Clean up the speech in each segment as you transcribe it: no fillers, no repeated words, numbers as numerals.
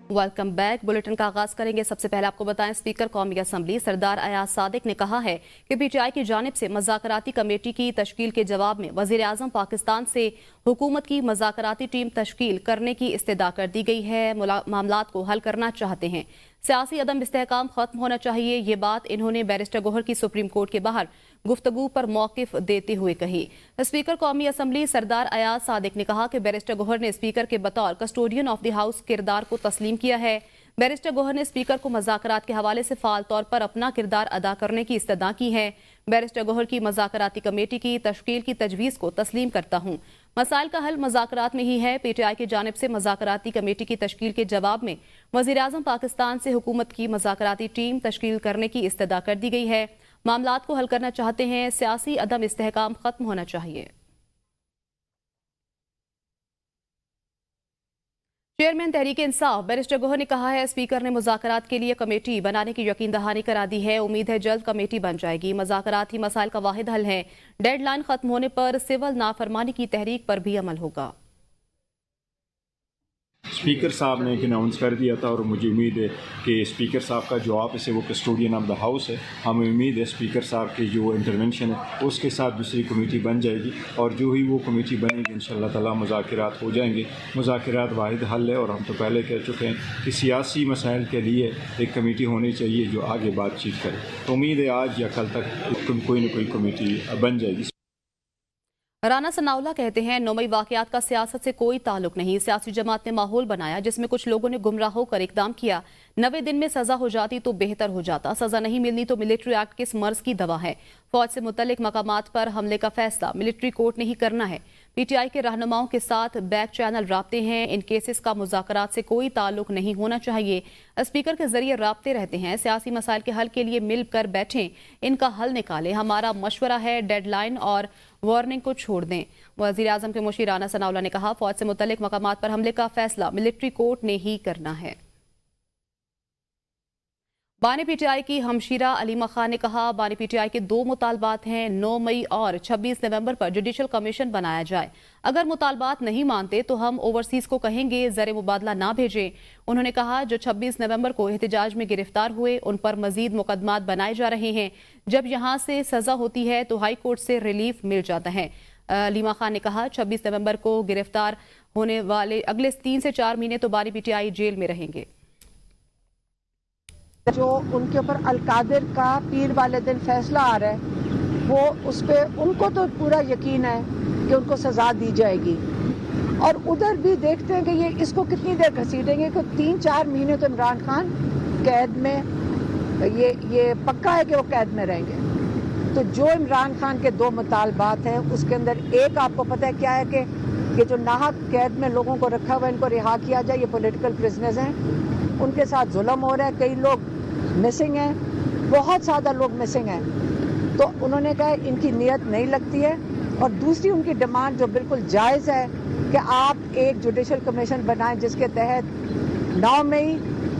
Welcome back. Bulletin का आगाज करेंगे। सबसे पहले आपको बताएं, स्पीकर कौमी असम्बली सरदार अयाज सादिक ने कहा है कि पीटीआई की जानिब से मज़ाकराती कमेटी की तश्कील के जवाब में वज़ीर आज़म पाकिस्तान से हुकूमत की मज़ाकराती टीम तश्कील करने की इस्तदा कर दी गई है। मामलात को हल करना चाहते हैं, सियासी अदम इस्तेहकाम खत्म होना चाहिए। ये बात इन्होंने बैरिस्टर गोहर की सुप्रीम कोर्ट के बाहर गुफ्तगू पर मौकिफ देते हुए कही। स्पीकर कौमी असम्बली सरदार अयाज सादिक ने कहा कि बैरिस्टर गोहर ने स्पीकर के बतौर कस्टोडियन ऑफ द हाउस किरदार को तस्लीम किया है। बैरिस्टर गोहर ने स्पीकर को मज़ाकरात के हवाले से फाल तौर पर अपना किरदार अदा करने की इस्तदा की है। बैरिस्टर गोहर की मज़ाकराती कमेटी की तश्कील की तजवीज़ को तस्लीम करता हूँ। मसाइल का हल मज़ाकरात में ही है। पीटीआई की जानिब से मज़ाकराती कमेटी की तश्कील के जवाब में वज़ीर आज़म पाकिस्तान से हुकूमत की मज़ाकराती टीम तश्कील करने की इस्तदा कर दी गई है। मामलात को हल करना चाहते हैं, सियासी अदम इस्तेहकाम खत्म होना चाहिए। चेयरमैन तहरीक इंसाफ बैरिस्टर गोहर ने कहा है, स्पीकर ने मुज़ाकरात के लिए कमेटी बनाने की यकीन दहानी करा दी है। उम्मीद है जल्द कमेटी बन जाएगी। मुज़ाकरात ही मसाइल का वाहिद हल है। डेडलाइन खत्म होने पर सिविल नाफरमानी की तहरीक पर भी अमल होगा। स्पीकर साहब ने एक अनाउंस कर दिया था और मुझे उम्मीद है कि स्पीकर साहब का जो ऑफिस है वो कस्टोडियन ऑफ द हाउस है। हमें उम्मीद है स्पीकर साहब की जो इंटरवेंशन है उसके साथ दूसरी कमेटी बन जाएगी और जो ही वो कमेटी बनेगी इंशाअल्लाह ताला मुज़ाकरात हो जाएंगे। मुज़ाकरात वाहिद हल है और हम तो पहले कह चुके हैं कि सियासी मसाइल के लिए एक कमेटी होनी चाहिए जो आगे बातचीत करे। तो उम्मीद है आज या कल तक कोई ना कोई कमेटी बन जाएगी। राना सनाउल्लाह कहते हैं, 9 मई वाकयात का सियासत से कोई ताल्लुक नहीं। सियासी जमात ने माहौल बनाया जिसमें कुछ लोगों ने गुमराह होकर इकदाम किया। 90 दिन में सजा हो जाती तो बेहतर हो जाता। सजा नहीं मिलनी तो मिलिट्री एक्ट किस मर्ज की दवा है। फौज से मुतल्लिक मकामात पर हमले का फैसला मिलिट्री कोर्ट ने ही करना है। पीटीआई के रहनुमाओं के साथ बैक चैनल राब्ते हैं। इन केसेस का मुज़ाकरात से कोई ताल्लुक नहीं होना चाहिए। स्पीकर के जरिए राब्ते रहते हैं। सियासी मसाइल के हल के लिए मिलकर बैठें, इनका हल निकालें। हमारा मशवरा है डेडलाइन और वार्निंग को छोड़ दें। वज़ीर आज़म के मुशीर राना सनाउल्लाह ने कहा, फौज से मुतल्लिक मकामात पर हमले का फैसला मिलिट्री कोर्ट ने ही करना है। बानी पीटीआई की हमशीरा अलीमा खान ने कहा, बानी पीटीआई के 2 मुतालबात हैं। 9 मई और 26 नवंबर पर जुडिशल कमीशन बनाया जाए। अगर मुतालबात नहीं मानते तो हम ओवरसीज को कहेंगे ज़र मुबादला ना भेजें। उन्होंने कहा, जो 26 नवंबर को एहतजाज में गिरफ्तार हुए उन पर मजीद मुकदमात बनाए जा रहे हैं। जब यहाँ से सजा होती है तो हाई कोर्ट से रिलीफ मिल जाता है। अलीमा खान ने कहा, 26 नवंबर को गिरफ्तार होने वाले अगले 3 से 4 महीने तो बानी पीटीआई जेल में रहेंगे। जो उनके ऊपर अलकादिर का पीर वाले दिन फैसला आ रहा है वो उस पर उनको तो पूरा यकीन है कि उनको सजा दी जाएगी। और उधर भी देखते हैं कि ये इसको कितनी देर घसीटेंगे कि 3-4 महीने तो इमरान खान कैद में, ये पक्का है कि वो कैद में रहेंगे। तो जो इमरान खान के 2 मुतालबात हैं उसके अंदर एक आपको पता है क्या है कि ये जो नाहक कैद में लोगों को रखा हुआ है इनको रिहा किया जाए। ये पॉलिटिकल प्रिजनर्स हैं, उनके साथ जुल्म हो रहा है। कई लोग मिसिंग हैं, बहुत ज़्यादा लोग मिसिंग हैं। तो उन्होंने कहा इनकी नीयत नहीं लगती है। और दूसरी उनकी डिमांड जो बिल्कुल जायज़ है कि आप एक जुडिशल कमीशन बनाएं जिसके तहत 9 मई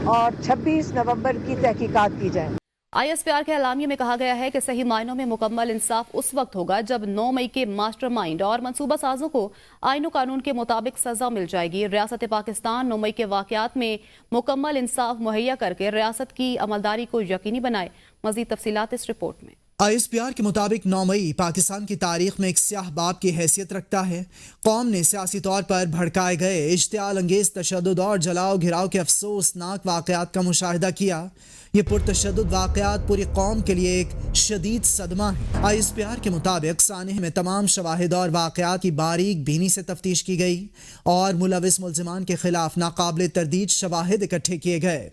और 26 नवंबर की तहकीकात की जाए। ISPR के एलामिया में कहा गया है कि सही मायनों में मुकम्मल इंसाफ उस वक्त होगा जब 9 मई के मास्टरमाइंड और मंसूबा साजों को आईन कानून के मुताबिक सजा मिल जाएगी। रियासत पाकिस्तान 9 मई के वाकयात में मुकम्मल इंसाफ मुहैया करके रियासत की अमलदारी को यकीनी बनाए। मजीद तफसीलात इस रिपोर्ट में। ISPR के मुताबिक 9 मई पाकिस्तान की तारीख में एक स्याह बाब की हैसियत रखता है। कौम ने सियासी तौर पर भड़काए गए इश्तियाल अंगेज तशद्दुद और जलाओ घिराव के अफसोसनाक वाकयात का मुशाहिदा किया। ये पुरतशद्दुद वाकयात पूरी कौम के लिए एक शदीद सदमा है। ISPR के मुताबिक सानिह में तमाम शवाहिद और वाकयात की बारीक बीनी से तफ्तीश की गई और मुलविस मुल्ज़िमान के खिलाफ नाकाबिल तरदीद शवाहिद इकट्ठे किए गए।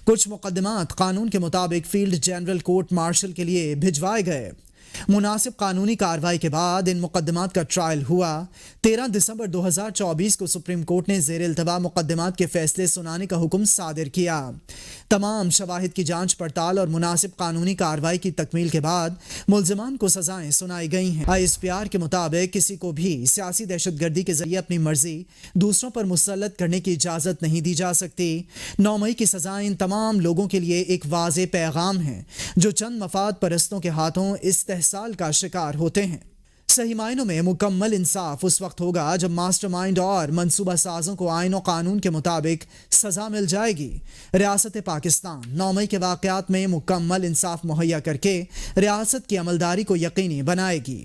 कुछ मुकदमात कानून के मुताबिक फील्ड जनरल कोर्ट मार्शल के लिए भिजवाए गए। मुनासिब कानूनी कार्रवाई के बाद इन मुकदमात का ट्रायल हुआ। 13 दिसंबर 2024 को सुप्रीम कोर्ट ने ज़ेर इल्तवा मुकदमात के फैसले सुनाने का हुक्म सादिर किया। तमाम शवाहिद की जांच पड़ताल और मुनासिब कानूनी कार्रवाई की तकमील के बाद मुल्ज़िमान को सजाएं सुनाई गई हैं। ISPR के मुताबिक किसी को भी सियासी दहशतगर्दी के जरिए अपनी मर्जी दूसरों पर मुसल्लत करने की इजाज़त नहीं दी जा सकती। 9 मई की सजाएं इन तमाम लोगों के लिए एक वाज़ेह पैगाम है जो चंद मफाद परस्तों के हाथों इस्तेहसाल का शिकार होते हैं। सही मायनों में मुकम्मल इंसाफ उस वक्त होगा जब मास्टरमाइंड और मंसूबा साजों को आईन और कानून के मुताबिक सजा मिल जाएगी। रियासत पाकिस्तान 9 मई के वाक़यात में मुकम्मल इंसाफ मुहैया करके रियासत की अमलदारी को यकीनी बनाएगी।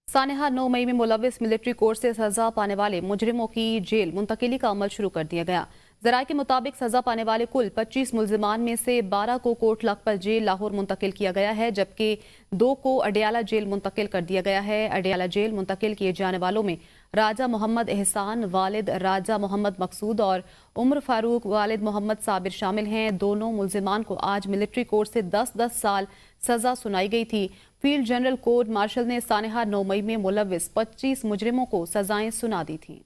सानेहा 9 मई में मुलविस मिलिट्री कोर्ट से सजा पाने वाले मुजरिमों की जेल मुंतकिली का अमल शुरू कर दिया गया। जराये के मुताबिक सजा पाने वाले कुल 25 मुलजिमान में से 12 को कोट लखपत जेल लाहौर मुंतकिल किया गया है, जबकि 2 को अडियाला जेल मुंतकिल कर दिया गया है। अडियाला जेल मुंतकिल किए जाने वालों में राजा मोहम्मद एहसान वालिद राजा मोहम्मद मकसूद और उम्र फारूक वालिद मोहम्मद साबिर शामिल हैं। दोनों मुलजिमान को आज मिलिट्री कोर्ट से 10-10 साल सजा सुनाई गई थी। फील्ड जनरल कोर्ट मार्शल ने सानेहा 9 मई में मुलविस 25 मुजरिमों को सजाएं सुना दी थीं।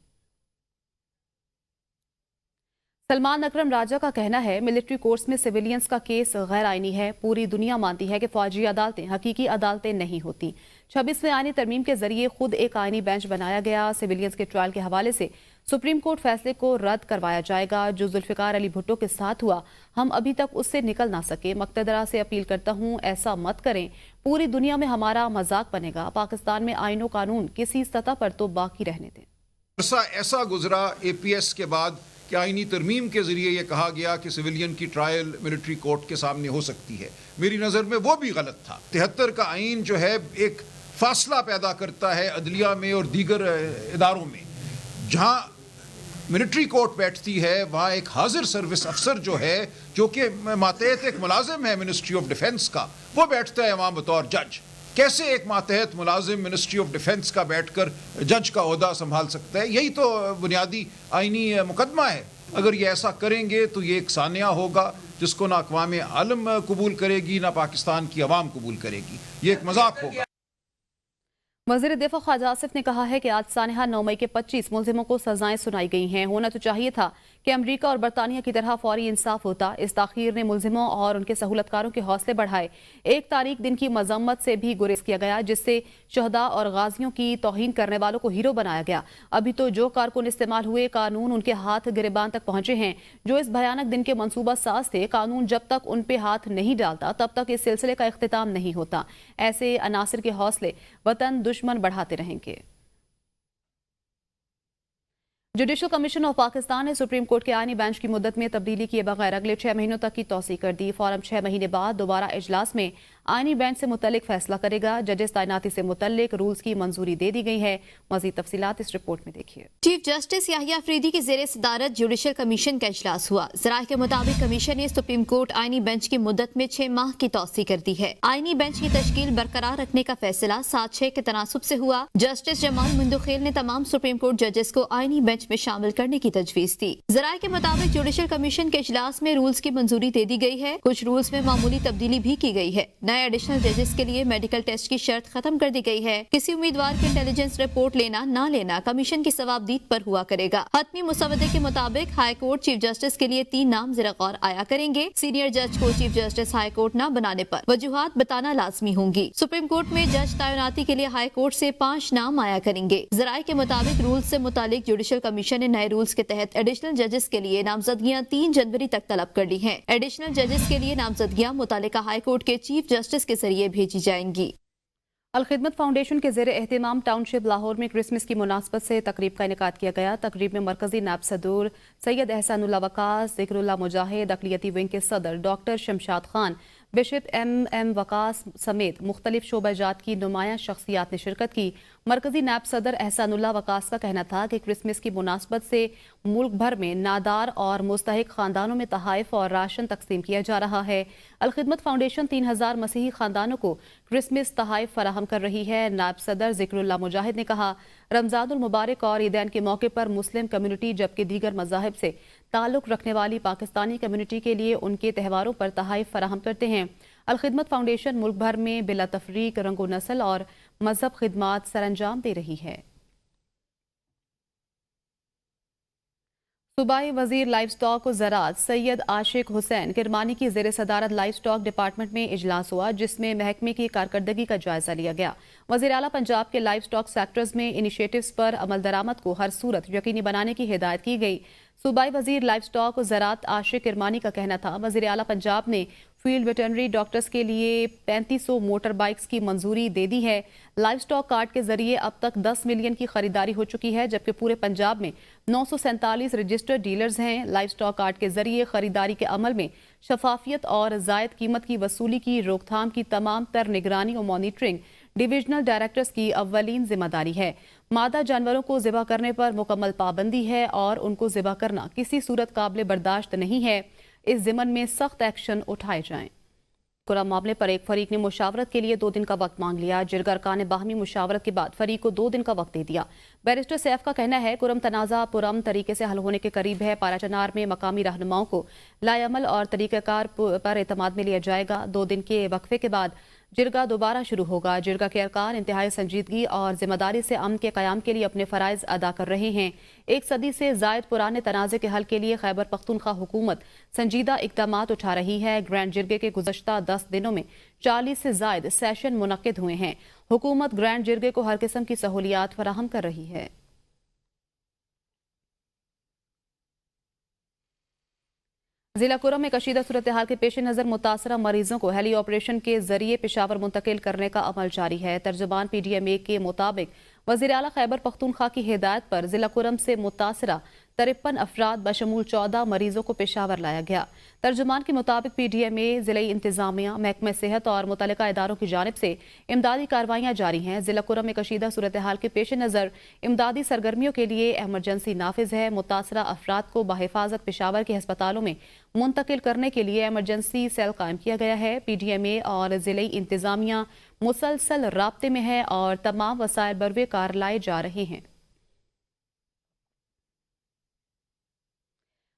सलमान अकरम राजा का कहना है, मिलिट्री कोर्ट्स में सिविलियंस का केस गैर आईनी है। पूरी दुनिया मानती है कि फौजी अदालतें हकीकी अदालतें नहीं होती। 26वें आईनी तरमीम के जरिए खुद एक आईनी बेंच बनाया गया। सिविलियंस के ट्रायल के हवाले से सुप्रीम कोर्ट फैसले को रद्द करवाया जाएगा। जो जुल्फिकार अली भुट्टो के साथ हुआ, हम अभी तक उससे निकल ना सके। मक्तदरा से अपील करता हूँ, ऐसा मत करें। पूरी दुनिया में हमारा मजाक बनेगा। पाकिस्तान में आईन और कानून किसी सतह पर तो बाकी रहने दें। ऐसा गुजरा APS के बाद कि आईनी तरमीम के जरिए यह कहा गया कि सिविलियन की ट्रायल मिलिट्री कोर्ट के सामने हो सकती है। मेरी नज़र में वो भी गलत था। 73 का आइन जो है एक फासला पैदा करता है अदलिया में और दीगर इदारों में। जहाँ मिलिट्री कोर्ट बैठती है वहाँ एक हाजिर सर्विस अफसर जो है, जो कि मातहत एक मुलाजिम है मिनिस्ट्री ऑफ डिफेंस का, वो बैठता है वहाँ बतौर जज। कैसे एक मातहत मुलाजिम मिनिस्ट्री ऑफ डिफेंस का बैठकर जज का ओहदा संभाल सकता है? यही तो बुनियादी आईनी मुकदमा है। अगर ये ऐसा करेंगे तो ये एक सानिया होगा जिसको ना अक़वाम आलम कबूल करेगी, ना पाकिस्तान की अवाम कबूल करेगी। ये एक मजाक होगा। वज़ीर दिफा ख्वाजा आसिफ ने कहा है कि आज सानेहा 9 मई के 25 मुलजिमों को सजाएं सुनाई गई हैं। होना तो चाहिए था कि अमरीका और बरतानिया की तरह फौरी इंसाफ होता। इस ताखीर ने मुलजिमों और उनके सहूलतकारों के हौसले बढ़ाए। 1 तारीख दिन की मजम्मत से भी गुरेज किया गया, जिससे शहदा और गाजियों की तौहीन करने वालों को हीरो बनाया गया। अभी तो जो कारकुन इस्तेमाल हुए, कानून उनके हाथ गिरबान तक पहुंचे हैं। जो इस भयानक दिन के मंसूबा साज थे, कानून जब तक उन पे हाथ नहीं डालता तब तक इस सिलसिले का इख्तिताम नहीं होता। ऐसे अनासिर के हौसले वतन दुश्मन बढ़ाते रहेंगे। जुडिशल कमीशन ऑफ पाकिस्तान ने सुप्रीम कोर्ट के आईनी बेंच की मुद्दत में तब्दीली किए बगैर अगले 6 महीनों तक की तौसीक कर दी। फौरन 6 महीने बाद दोबारा इजलास में आईनी बेंच से मुतल्लिक फैसला करेगा। जजेस तैनाती से मुतल्लिक रूल्स की मंजूरी दे दी गई है। मजीद तफसीलात इस रिपोर्ट में देखिए। चीफ जस्टिस याहिया अफरीदी की जेर सदारत जुडिशल कमीशन का इजलास हुआ। जराये के मुताबिक कमीशन ने सुप्रीम कोर्ट आईनी बेंच की मुद्दत में 6 माह की तौसीक कर दी है। आईनी बेंच की तश्कील बरकरार रखने का फैसला 7-6 के तनासुब से हुआ। जस्टिस जमाल मुंदुखेल ने तमाम सुप्रीम कोर्ट जजेस को आईनी बेंच में शामिल करने की तजवीज दी। जराये के मुताबिक जुडिशल कमीशन के इजलास में रूल्स की मंजूरी दे दी गई है। कुछ रूल्स में मामूली तब्दीली भी की गई है। नए एडिशनल जजेस के लिए मेडिकल टेस्ट की शर्त खत्म कर दी गई है। किसी उम्मीदवार की इंटेलिजेंस रिपोर्ट लेना ना लेना कमीशन की सवाबदीद पर हुआ करेगा। हतमी मुसवदे के मुताबिक हाई कोर्ट चीफ जस्टिस के लिए 3 नाम ज़ेर गौर आया करेंगे। सीनियर जज को चीफ जस्टिस हाई कोर्ट न बनाने पर वजूहात बताना लाजमी होंगी। सुप्रीम कोर्ट में जज तैनाती के लिए हाई कोर्ट से 5 नाम आया करेंगे। जराये के मुताबिक रूल्स से मुतालिक जुडिशल कमीशन ने नए रूल्स के तहत एडिशनल जजेस के लिए नामजदगियां 3 जनवरी तक तलब कर ली हैं। एडिशनल जजेस के लिए नामजदगियां मुतालिका हाई कोर्ट के चीफ जस्टिस के जरिए भेजी जाएंगी। अलखिदमत फाउंडेशन के ज़ेर एहतिमाम टाउनशिप लाहौर में क्रिसमस की मुनासबत से तकरीब का इनेकाद किया गया। तकरीब में मरकजी नायब सदर सैयद एहसानुल्लाह वकास, ज़िक्रुल्लाह मुजाहिद, अक़लियती विंग के सदर doctor Shamshad Khan, bishop MM Waqas समेत मुख्तलिफ शोबाजात की नुमाया शख्सियात ने शिरकत की। मरकजी नायब सदर एहसानुल्लाह वकास का कहना था कि क्रिसमस की मुनासबत से मुल्क भर में नादार और मुस्तहिक खानदानों में तहाइफ और राशन तकसीम किया जा रहा है। अलखिदमत फाउंडेशन 3000 मसीही खानदानों को क्रिसमस तहाइफ फराहम कर रही है। नायब सदर ज़िक्रुल्लाह मुजाहिद ने कहा, रमज़ानुल मुबारक और ईदैन के मौके पर मुस्लिम कम्युनिटी जबकि दीगर मज़ाहिब से ताल्लुक़ रखने वाली पाकिस्तानी कम्युनिटी के लिए उनके त्योहारों पर तहाइफ फराहम करते हैं। अलखिदमत फाउंडेशन मुल्क भर में बिला तफरीक रंगो नस्ल और मजहब खिदमात सरअंजाम दे रही है। सूबाई वजीर लाइव स्टॉक और ज़राअत सैयद आशिक हुसैन किरमानी की ज़ेर सदारत लाइव स्टॉक डिपार्टमेंट में इजलास हुआ, जिसमें महकमे की कारकर्दगी का जायजा लिया गया। वज़ीर आला पंजाब के लाइव स्टॉक सेक्टर्स में इनिशिएटिव्स पर अमल दरामद को हर सूरत यकीनी बनाने की हिदायत की गई। सूबाई वजीर लाइव स्टॉक और ज़राअत आशिक किरमानी का कहना था, वज़ीर आला पंजाब ने फील्ड वेटरनरी डॉक्टर्स के लिए 3500 मोटर बाइक्स की मंजूरी दे दी है। लाइव स्टॉक कार्ड के जरिए अब तक 10 मिलियन की खरीदारी हो चुकी है, जबकि पूरे पंजाब में 947 रजिस्टर्ड डीलर्स हैं। लाइव स्टॉक कार्ड के जरिए खरीदारी के अमल में शफाफियत और जायद कीमत की वसूली की रोकथाम की तमाम तर निगरानी और मॉनिटरिंग डिविजनल डायरेक्टर्स की अव्वलीन जिम्मेदारी है। मादा जानवरों को ज़िबा करने पर मुकम्मल पाबंदी है और उनको ज़िबा करना किसी सूरत काबिल बर्दाश्त नहीं है। इस ज़िमन में सख्त एक्शन उठाए जाएं। कुरम मामले पर एक फरीक ने मुशावरत के लिए 2 दिन का वक्त मांग लिया। जिरगा अरकान ने बाहमी मुशावरत के बाद फरीक को 2 दिन का वक्त दे दिया। बैरिस्टर सैफ का कहना है कुरम तनाज़ा पुरअमन तरीके से हल होने के करीब है। पाराचनार में मकामी रहनुमाओं को लाएअमल और तरीक़ाकार पर एतमाद में लिया जाएगा। 2 दिन के वक्फे के बाद जिरगा दोबारा शुरू होगा। जिरगा के अरकान इंतहाई संजीदगी और जिम्मेदारी से अमन के क़याम के लिए अपने फ़राइज़ अदा कर रहे हैं। 1 सदी से ज़ायद पुराने तनाज़े के हल के लिए खैबर पख्तूनख्वा हुकूमत संजीदा इक़दामात उठा रही है। ग्रैंड जिरगे के गुज़श्ता 10 दिनों में 40 से ज़ायद सेशन मुनक्किद हुए हैं। हुकूमत ग्रैंड जिरगे को हर किस्म की सहूलियात फराहम कर रही है। जिला कुरम में कशीदा सूरत हाल के पेश नज़र मुतासरा मरीजों को हेली ऑपरेशन के जरिए पेशावर मुंतकिल करने का अमल जारी है। तर्जुमान PDMA के मुताबिक वज़ीर आला खैबर पख्तूनख्वा की हिदायत पर जिला कुरम से मुतासरा 53 अफराद बशमूल 14 मरीजों को पेशावर लाया गया। तर्जुमान के मुताबिक PDMA, ज़िलाई इंतजामिया, महकमे सेहत और मुतल्लिका इदारों की जानिब से इमदादी कार्रवाइयाँ जारी हैं। जिला कुरम में कशीदा सूरत हाल के पेश नज़र इमदादी सरगर्मियों के लिए एमरजेंसी नाफिज है। मुतासरा अफराद को बहिफाजत पेशावर के अस्पतालों में मुंतकिल करने के लिए एमरजेंसी सेल कायम किया गया है। PDMA और ज़िलाई इंतजामिया मुसलसल राब्ते में है और तमाम वसाइल बरवे कार लाए जा रहे हैं।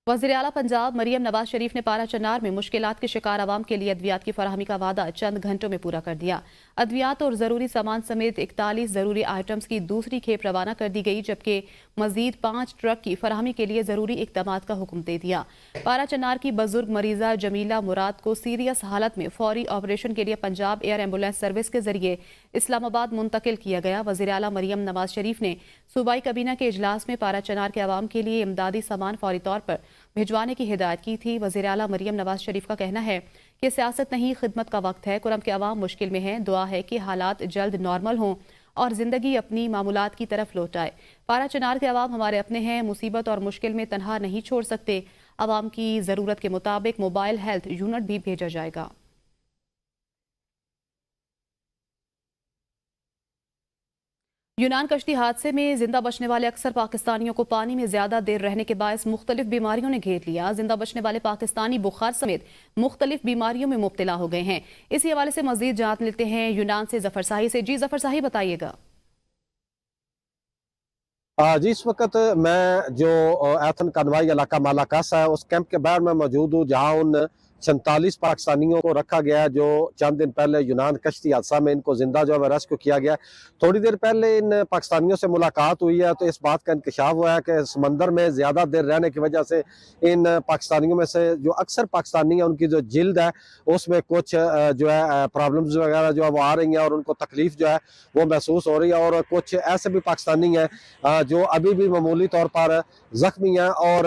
वज़ीर आला पंजाब मरियम नवाज शरीफ ने पाराचनार में मुश्किलात के शिकार आवाम के लिए अद्वियात की फराहमी का वादा चंद घंटों में पूरा कर दिया। अद्वियात और ज़रूरी सामान समेत 41 ज़रूरी आइटम्स की दूसरी खेप रवाना कर दी गई, जबकि मजीद 5 ट्रक की फराहमी के लिए ज़रूरी इक़दामात का हुक्म दे दिया। पाराचनार की बुजुर्ग मरीजा जमीला मुराद को सीरियस हालत में फौरी ऑपरेशन के लिए पंजाब एयर एम्बुलेंस सर्विस के जरिए इस्लामाबाद मुंतकिल किया गया। वज़ीर आला मरियम नवाज शरीफ ने सूबाई काबीना के इजलास में पाराचनार के अवाम के लिए इमदादी सामान फौरी तौर पर भिजवाने की हिदायत की थी। वज़ीर आला मरियम नवाज शरीफ का कहना है कि सियासत नहीं, खिदमत का वक्त है। कुरम के अवाम मुश्किल में हैं। दुआ है कि हालात जल्द नॉर्मल हों और जिंदगी अपनी मामूलात की तरफ लौट आए। पाराचनार के अवाम हमारे अपने हैं, मुसीबत और मुश्किल में तनहा नहीं छोड़ सकते। अवाम की ज़रूरत के मुताबिक मोबाइल हेल्थ यूनिट भी भेजा जाएगा। यूनान कश्ती हादसे में जिंदा बचने वाले अक्सर पाकिस्तानियों को पानी में ज्यादा देर रहने के बायस मुख्तलिफ बीमारियों ने घेर लिया। जिंदा बचने वाले पाकिस्तानी बुखार समेत मुख्तलिफ बीमारियों में मुब्तला हो गए हैं। इसी हवाले से मजीद जान लेते हैं यूनान से जफर साही से। जी जफर साही, बताइएगा। जी, इस वक्त मैं जो एथन कनवाई इलाका मालाकासा है उस कैंप के बाहर में मौजूद हूँ, जहाँ उन 47 पाकिस्तानियों को रखा गया जो चंद दिन पहले यूनान कश्ती हादसा में इनको जिंदा जो है रेस्क्यू किया गया। थोड़ी देर पहले इन पाकिस्तानियों से मुलाकात हुई है तो इस बात का इंकशाफ हुआ है कि समंदर में ज़्यादा देर रहने की वजह से इन पाकिस्तानियों में से जो अक्सर पाकिस्तानी हैं उनकी जो जिल्द है उसमें कुछ जो है प्रॉब्लम्स वगैरह जो है वो आ रही हैं और उनको तकलीफ जो है वो महसूस हो रही है। और कुछ ऐसे भी पाकिस्तानी हैं जो अभी भी मामूली तौर पर ज़ख्मी हैं और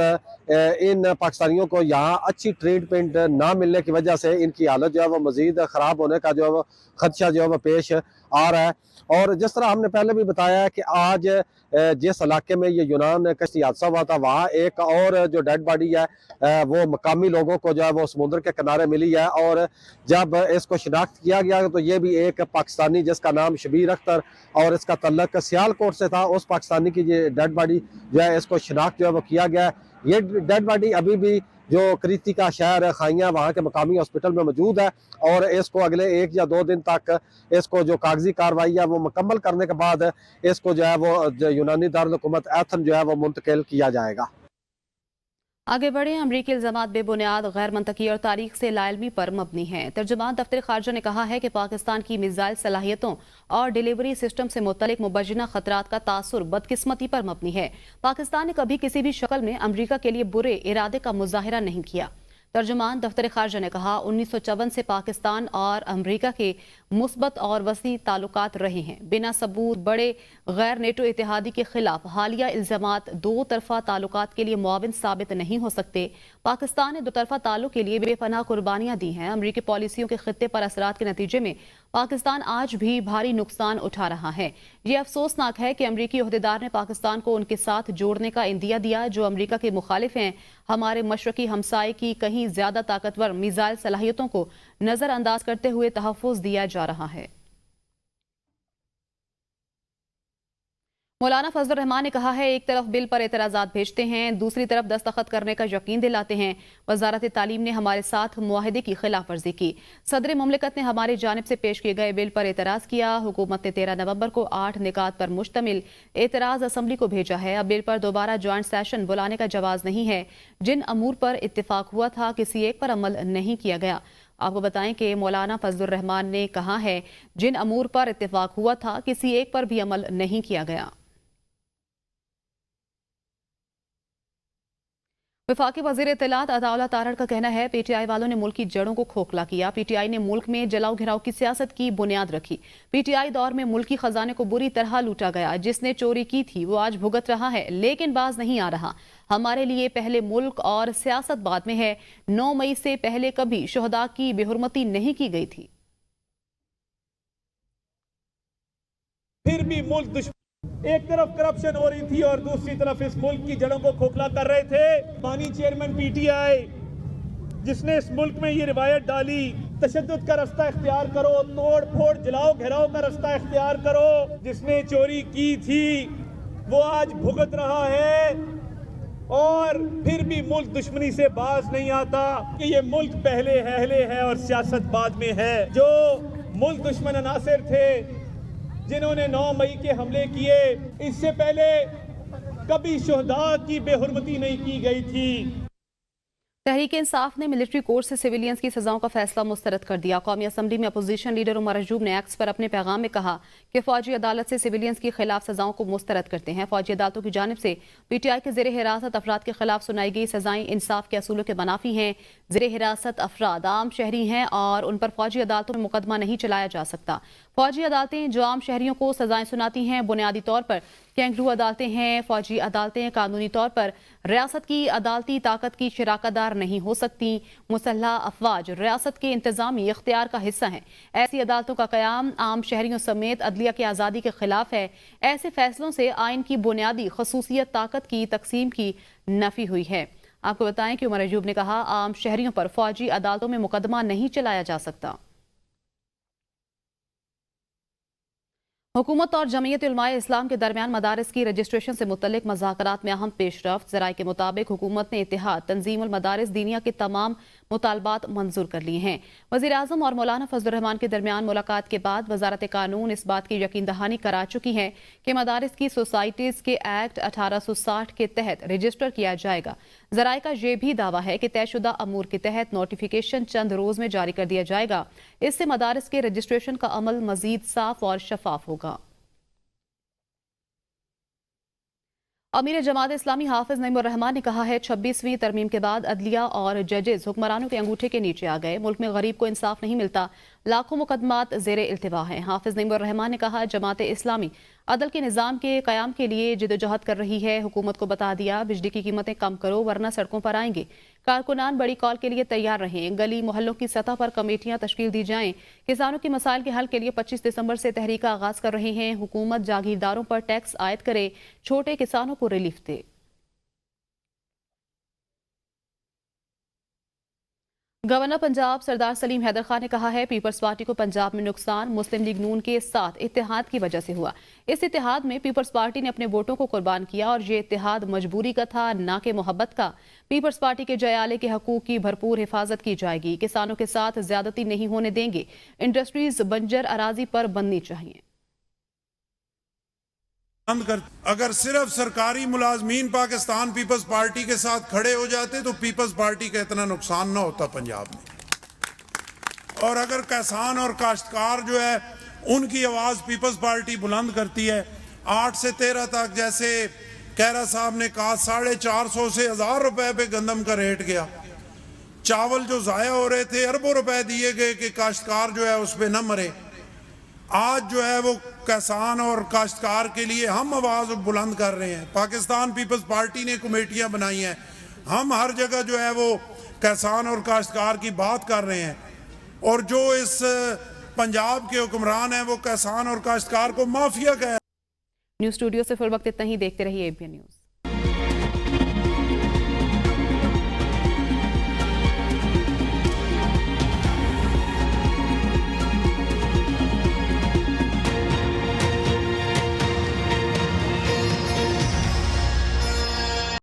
इन पाकिस्तानियों को यहाँ अच्छी ट्रीटमेंट ना मिलने की वजह से इनकी हालत जो है वो मज़ीद ख़राब होने का जो है वो खदशा जो है वो पेश आ रहा है। और जिस तरह हमने पहले भी बताया है कि आज जिस इलाके में ये यूनान कश्ती हादसा हुआ था वहाँ एक और जो डेड बॉडी है वो मकामी लोगों को जो है वो समुद्र के किनारे मिली है। और जब इसको शिनाख्त किया गया तो ये भी एक पाकिस्तानी जिसका नाम शबीर अख्तर और इसका तल्लक सियालकोट से था, उस पाकिस्तानी की ये डेड बॉडी जो है इसको शिनाख्त जो है वो किया गया। ये डेड बॉडी अभी भी जो कृति का शहर खाइयाँ वहाँ के मकामी हॉस्पिटल में मौजूद है और इसको अगले 1 या 2 दिन तक इसको जो कागजी कार्रवाई है वो मुकम्मल करने के बाद इसको जो है वो यूनानी दारुल हुकूमत एथन जो है वो मुंतकिल किया जाएगा। आगे बढ़े। अमरीकी इल्जामात बेबुनियाद, गैर मंतकी और तारीख से लाइलमी पर मबनी हैं। तर्जुमान दफ्तर खारजा ने कहा है कि पाकिस्तान की मिसाइल सलाहियतों और डिलीवरी सिस्टम से मुतल्लिक मुबज्जिना खतरात का तासुर बदकिस्मती पर मबनी है। पाकिस्तान ने कभी किसी भी शक्ल में अमरीका के लिए बुरे इरादे का मुजाहिरा नहीं किया। तर्जुमान दफ्तर खारजा ने कहा 1954 से पाकिस्तान और अमरीका के मुस्बत और वसी ताल्लुकात रहे हैं। बिना सबूत बड़े गैर नेटो इत्तेहादी के खिलाफ हालिया इल्जामात दो तरफा ताल्लुकात के लिए मुआविन साबित नहीं हो सकते। पाकिस्तान ने दो तरफा ताल्लुक के लिए बेपनाह कुर्बानियां दी हैं। अमरीकी पॉलिसियों के खित्ते पर असरात के नतीजे में पाकिस्तान आज भी भारी नुकसान उठा रहा है। ये अफसोसनाक है कि अमरीकी ओहदेदार ने पाकिस्तान को उनके साथ जोड़ने का इंदिया दिया जो अमरीका के मुखालिफ हैं। हमारे मशरकी हमसाये की कहीं ज्यादा ताकतवर मिसाइल सलाहियतों को नजरअंदाज करते हुए तहफ़्फ़ुज़ दिया जा रहा है। मौलाना फजलुर रहमान ने कहा है एक तरफ बिल पर एतराज़ात भेजते हैं, दूसरी तरफ दस्तखत करने का यकीन दिलाते हैं। वजारत तालीम ने हमारे साथ मुआहदे की खिलाफ वर्जी की। सदर मुमलिकत ने हमारी जानिब से पेश किए गए बिल पर एतराज़ किया। हुकूमत ने 13 नवंबर को 8 निकात पर मुश्तमिल एतराज़ असम्बली को भेजा है। अब बिल पर दोबारा ज्वाइंट सेशन बुलाने का जवाज़ नहीं है। जिन अमूर पर इत्तेफाक हुआ था किसी एक पर अमल नहीं किया गया। आपको बताएं कि मौलाना फजलुर रहमान ने कहा है जिन अमूर पर इत्तेफाक हुआ था किसी एक पर भी अमल नहीं किया गया। वफाकी वज़ीर इत्तलात अताउल्लाह तारड़ का कहना है पीटीआई वालों ने मुल्क की जड़ों को खोखला किया। पीटीआई ने मुल्क में जलाओ घिराव की सियासत की बुनियाद रखी। पीटीआई दौर में मुल्की खजाने को बुरी तरह लूटा गया। जिसने चोरी की थी वो आज भुगत रहा है, लेकिन बाज नहीं आ रहा। हमारे लिए पहले मुल्क और सियासत बाद में है। 9 मई से पहले कभी शोहदा की बेहुरमती नहीं की गई थी। फिर भी मुल्क एक तरफ करप्शन हो रही थी और दूसरी तरफ इस मुल्क की जड़ों को खोखला कर रहे थे। मानी चेयरमैन पीटीआई जिसने इस मुल्क में ये रिवायत डाली तशद्दुद का रास्ता इख्तियार करो, तोड़ फोड़ जलाओ घिराओ का रास्ता इख्तियार करो। जिसने चोरी की थी वो आज भुगत रहा है और फिर भी मुल्क दुश्मनी से बाज नहीं आता कि ये मुल्क पहले है और सियासत बाद में है। जो मुल्क दुश्मन अनासिर थे जिन्होंने 9 मई के हमले किए, इससे पहले कभी शोहदा की बेहुरमती नहीं की गई थी। तहरीक इंसाफ ने मिलिट्री कोर्ट से सिविलियंस की सजाओं का फैसला मुस्तरद कर दिया। कौमी असम्बली में अपोजिशन लीडर उमर अजूब ने एक्स पर अपने पैगाम में कहा कि फौजी अदालत से सिविलियंस के खिलाफ सजाओं को मुस्तरद करते हैं। फौजी अदालतों की जानिब से पीटीआई के ज़ेर हिरासत अफराद के खिलाफ सुनाई गई सजाएं इंसाफ के असूलों के मनाफी हैं। ज़ेर हिरासत अफराद आम शहरी हैं और उन पर फौजी अदालतों में मुकदमा नहीं चलाया जा सकता। फौजी अदालतें जो आम शहरियों को सजाएं सुनाती हैं बुनियादी तौर पर कैंगरू अदालतें हैं। फौजी अदालतें कानूनी तौर पर रियासत की अदालती ताकत की शराकतदार नहीं हो सकती। मुसल्ह अफवाज रियासत के इंतजामी इख्तियार का हिस्सा हैं। ऐसी अदालतों का कयाम आम शहरियों समेत अदलिया की आज़ादी के खिलाफ है। ऐसे फैसलों से आइन की बुनियादी खसूसियत ताकत की तकसीम की नफी हुई है। आपको बताएं कि उमर अजूब ने कहा आम शहरियों पर फौजी अदालतों में मुकदमा नहीं चलाया जा सकता। हुकूमत और जमीयत उलमाए इस्लाम के दरमियान मदारिस की रजिस्ट्रेशन से मुतल्लिक मुज़ाकरात में अहम पेशरफ्त। ज़राए के मुताबिक हुकूमत ने इत्तेहाद तंजीमुल मदारिस दीनिया के तमाम मुतालबात मंजूर कर लिए हैं। वज़ीर आज़म और मौलाना फजलुर रहमान के दरमियान मुलाकात के बाद वजारत कानून इस बात की यकीन दहानी करा चुकी है कि मदारिस की सोसाइटीज़ के एक्ट 1860 के तहत रजिस्टर किया जाएगा। ज़राए का यह भी दावा है कि तयशुदा अमूर के तहत नोटिफिकेशन चंद रोज में जारी कर दिया जाएगा। इससे मदारिस के रजिस्ट्रेशन का अमल मजीद साफ और शफाफ होगा। अमीर जमात इस्लामी हाफिज नईमुर रहमान ने कहा है 26वीं तरमीम के बाद अदलिया और जजेस हुक्मरानों के अंगूठे के नीचे आ गए। मुल्क में गरीब को इंसाफ नहीं मिलता, लाखों मुकदमात ज़ेरे इल्तिवा हैं। हाफिज नईमुर रहमान ने कहा जमात इस्लामी अदल के निज़ाम के क़याम के लिए जिदोजहद कर रही है। हुकूमत को बता दिया बिजली की कीमतें कम करो वरना सड़कों पर आएंगे। कारकुनान बड़ी कॉल के लिए तैयार रहें। गली मोहल्लों की सतह पर कमेटियां तश्कील दी जाएं। किसानों के मसाइल के हल के लिए 25 दिसंबर से तहरीक का आगाज कर रहे हैं। हुकूमत जागीरदारों पर टैक्स आयद करे, छोटे किसानों को रिलीफ दे। गवर्नर पंजाब सरदार सलीम हैदर खान ने कहा है पीपल्स पार्टी को पंजाब में नुकसान मुस्लिम लीग नून के साथ इत्तेहाद की वजह से हुआ। इस इत्तेहाद में पीपल्स पार्टी ने अपने वोटों को कुर्बान किया और ये इत्तेहाद मजबूरी का था, ना कि मोहब्बत का। पीपल्स पार्टी के जयाले के हकूक की भरपूर हिफाजत की जाएगी। किसानों के साथ ज्यादती नहीं होने देंगे। इंडस्ट्रीज बंजर अराजी पर बननी चाहिए। अगर सिर्फ सरकारी मुलाजमीन पाकिस्तान पीपल्स पार्टी के साथ खड़े हो जाते तो पीपल्स पार्टी का इतना नुकसान ना होता पंजाब में। और अगर किसान और काश्तकार जो है उनकी आवाज पीपल्स पार्टी बुलंद करती है। 8 से 13 तक जैसे कैरा साहब ने कहा 450 से 1000 रुपए पे गंदम का रेट गया। चावल जो ज़ाया हो रहे थे, अरबों रुपए दिए गए कि काश्तकार जो है उस पर न मरे। आज जो है वो किसान और काश्तकार के लिए हम आवाज़ बुलंद कर रहे हैं। पाकिस्तान पीपल्स पार्टी ने कमेटियां बनाई हैं, हम हर जगह जो है वो किसान और काश्तकार की बात कर रहे हैं। और जो इस पंजाब के हुक्मरान हैं वो किसान और काश्तकार को माफिया कह। न्यूज़ स्टूडियो से फिर वक्त इतना ही, देखते रहिए एबीएन न्यूज़।